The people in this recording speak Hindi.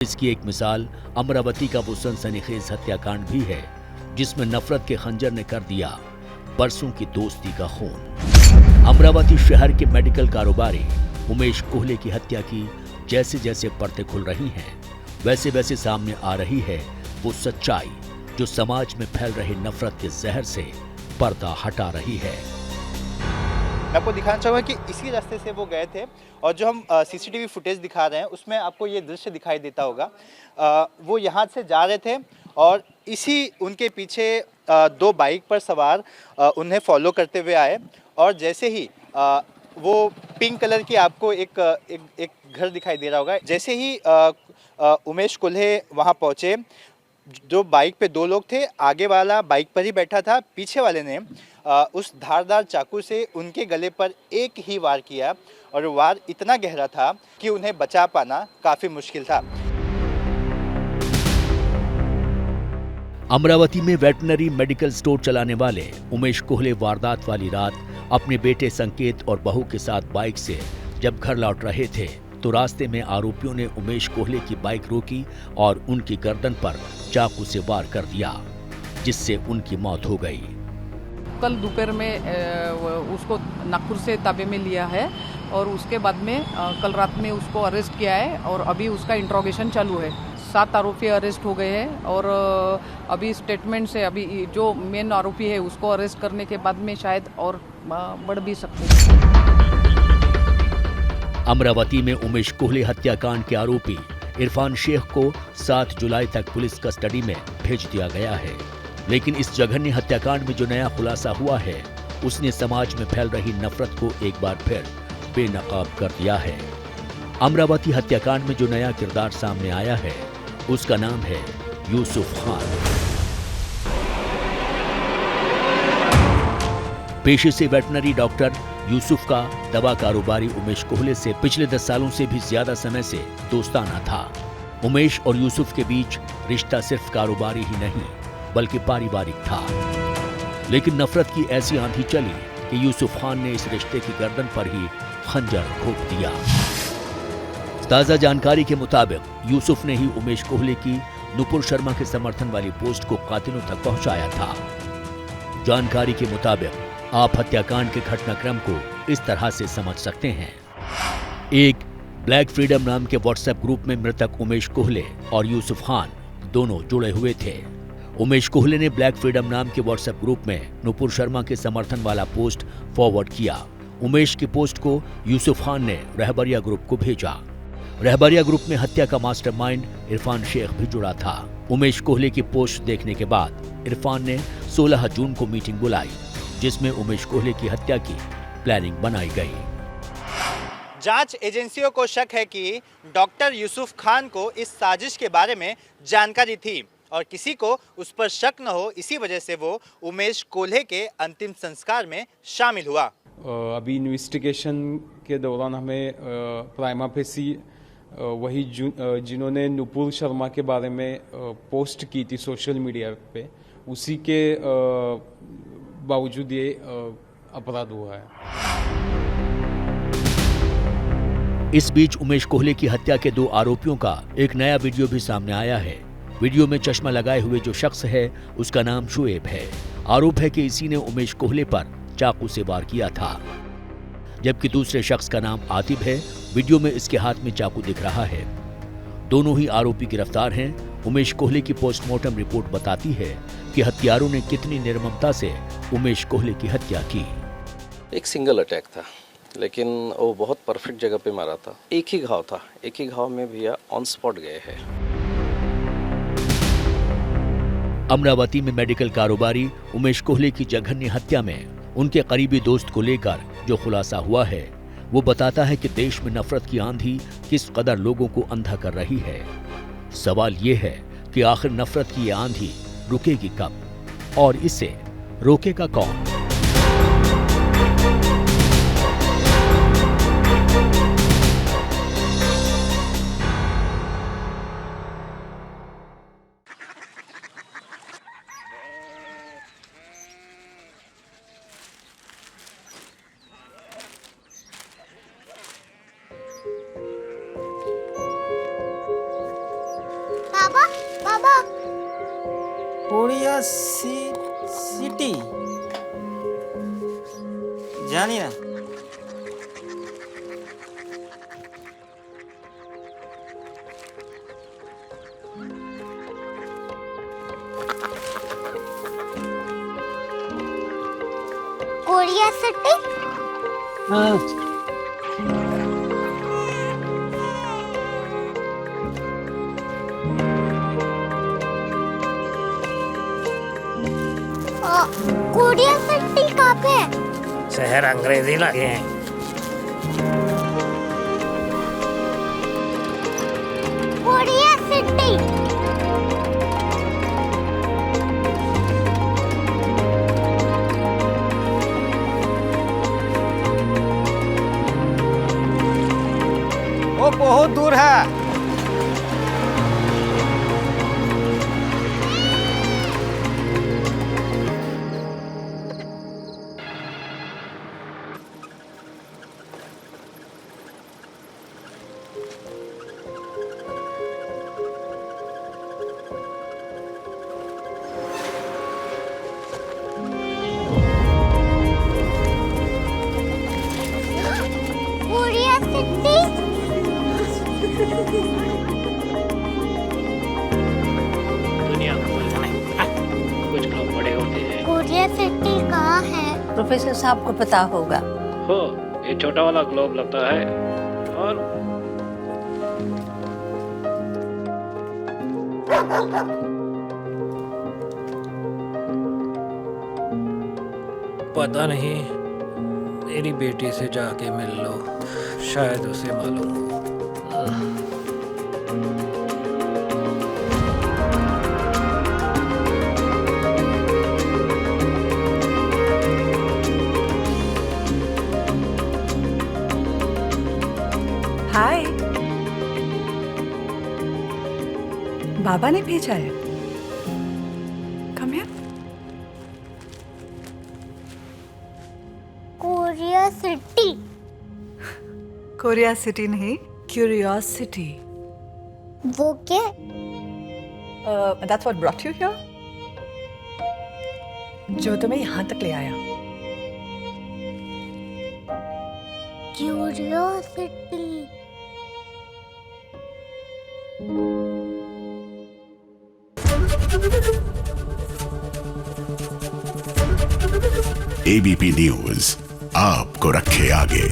इसकी एक मिसाल अमरावती का वो सनसनीखेज हत्याकांड भी है जिसमें नफरत के खंजर ने कर दिया बरसों की दोस्ती का खून। अमरावती शहर के मेडिकल कारोबारी उमेश कोहले की हत्या की जैसे जैसे परतें खुल रही हैं वैसे वैसे सामने आ रही है वो सच्चाई जो समाज में फैल रहे नफरत के जहर से पर्दा हटा रही है। मैं आपको दिखाना चाहूँगा कि इसी रास्ते से वो गए थे और जो हम सीसीटीवी फुटेज दिखा रहे हैं उसमें आपको ये दृश्य दिखाई देता होगा। वो यहाँ से जा रहे थे और इसी उनके पीछे दो बाइक पर सवार उन्हें फॉलो करते हुए आए और जैसे ही वो पिंक कलर की आपको एक घर दिखाई दे रहा होगा। जैसे ही उमेश कोल्हे वहाँ पहुँचे, जो बाइक पे दो लोग थे, आगे वाला बाइक पर ही बैठा था, पीछे वाले ने उस धारदार चाकू से उनके गले पर एक ही वार किया और वार इतना गहरा था कि उन्हें बचा पाना काफी मुश्किल था। अमरावती में वेटनरी मेडिकल स्टोर चलाने वाले उमेश कोहले वारदात वाली रात अपने बेटे संकेत और बहू के साथ बाइक से जब घर लौट रहे थे तो रास्ते में आरोपियों ने उमेश कोहले की बाइक रोकी और उनकी गर्दन पर चाकू से वार कर दिया जिससे उनकी मौत हो गई। कल दोपहर में उसको नागपुर से ताबे में लिया है और उसके बाद में कल रात में उसको अरेस्ट किया है और अभी उसका इंट्रोगेशन चालू है। 7 आरोपी अरेस्ट हो गए हैं और अभी स्टेटमेंट से अभी जो मेन आरोपी है उसको अरेस्ट करने के बाद में शायद और बढ़ भी सकते हैं। अमरावती में उमेश कोहले हत्याकांड के आरोपी इरफान शेख को 7 जुलाई तक पुलिस कस्टडी में भेज दिया गया है, लेकिन इस जघन्य हत्याकांड में जो नया खुलासा हुआ है उसने समाज में फैल रही नफरत को एक बार फिर बेनकाब कर दिया है। अमरावती हत्याकांड में जो नया किरदार सामने आया है उसका नाम है यूसुफ खान। पेशे से वेटनरी डॉक्टर यूसुफ का दवा कारोबारी उमेश कोहले से पिछले 10 सालों से भी ज्यादा समय से दोस्ताना था। उमेश और यूसुफ के बीच रिश्ता सिर्फ कारोबारी ही नहीं बल्कि पारिवारिक था, लेकिन नफरत की ऐसी आंधी चली कि यूसुफ खान ने इस रिश्ते की गर्दन पर ही खंजर घोंप दिया। ताजा जानकारी के मुताबिक यूसुफ ने ही उमेश कोहले की नुपुर शर्मा के समर्थन वाली पोस्ट को कातिलों तक पहुंचाया था। जानकारी के मुताबिक आप हत्याकांड के घटनाक्रम को इस तरह से समझ सकते हैं। एक ब्लैक फ्रीडम नाम के व्हाट्सएप ग्रुप में मृतक उमेश कोहले और यूसुफ खान दोनों जुड़े हुए थे। उमेश कोहले ने ब्लैक फ्रीडम नाम के व्हाट्सएप ग्रुप में नुपुर शर्मा के समर्थन वाला पोस्ट फॉरवर्ड किया। उमेश की पोस्ट को यूसुफ खान ने रहबरिया ग्रुप को भेजा। रहबरिया ग्रुप में हत्या का मास्टरमाइंड इरफान शेख भी जुड़ा था। उमेश कोहले की पोस्ट देखने के बाद इरफान ने 16 जून को मीटिंग बुलाई जिसमें उमेश कोहले की हत्या की प्लानिंग बनाई गई। जांच एजेंसियों को शक है कि डॉक्टर यूसुफ खान को इस साजिश के बारे में जानकारी थी और किसी को उस पर शक न हो, इसी वजह से वो उमेश कोल्हे के अंतिम संस्कार में शामिल हुआ। अभी इन्वेस्टिगेशन के दौरान हमें प्राइमा फेसी वही जिन्होंने नुपुर शर्मा के बारे में पोस्ट की थी सोशल मीडिया पे, उसी के बावजूद ये अपराध हुआ है। इस बीच उमेश कोहले की हत्या के 2 आरोपियों का एक नया वीडियो भी सामने आया है। वीडियो में चश्मा लगाए हुए जो शख्स है उसका नाम शुएब है। आरोप है कि इसी ने उमेश कोहले पर चाकू से वार किया था, जबकि दूसरे शख्स का नाम आतिफ है। वीडियो में इसके हाथ में चाकू दिख रहा है। दोनों ही आरोपी गिरफ्तार हैं। उमेश कोहले की पोस्टमार्टम रिपोर्ट बताती है कि हत्यारों ने कितनी निर्ममता से उमेश कोहले की हत्या की। एक सिंगल अटैक था, लेकिन वो बहुत परफेक्ट जगह पे मारा था। एक ही घाव था, एक ही घाव में भैया ऑन स्पॉट गए हैं। अमरावती में मेडिकल कारोबारी उमेश कोहले की जघन्य हत्या में उनके करीबी दोस्त को लेकर जो खुलासा हुआ है वो बताता है कि देश में नफरत की आंधी किस कदर लोगों को अंधा कर रही है। सवाल ये है कि आखिर नफरत की ये आंधी रुकेगी कब और इसे रोकेगा कौन? बाबा बाबा कोरिया सिटी जानिए ना कोरिया सिटी कोरिया सिटी कहाँ पे है? शहर अंग्रेजी लगे हैं। कोरिया सिटी वो बहुत दूर है। कोरिया सिटी दुनिया कुछ लोग बड़े होते हैं। कोरिया सिटी कहाँ है? प्रोफेसर साहब को पता होगा। हो ये छोटा वाला ग्लोब लगता है और पता नहीं, मेरी बेटी से जाके मिल लो, शायद उसे मालूम हो। हाय, बाबा ने भेजा है। Come here. Korea city Korea city नहीं, क्यूरियोसिटी। वो क्या? That's what brought you here. जो तुम्हें यहाँ तक ले आया। क्यूरियोसिटी एबीपी न्यूज आपको रखे आगे।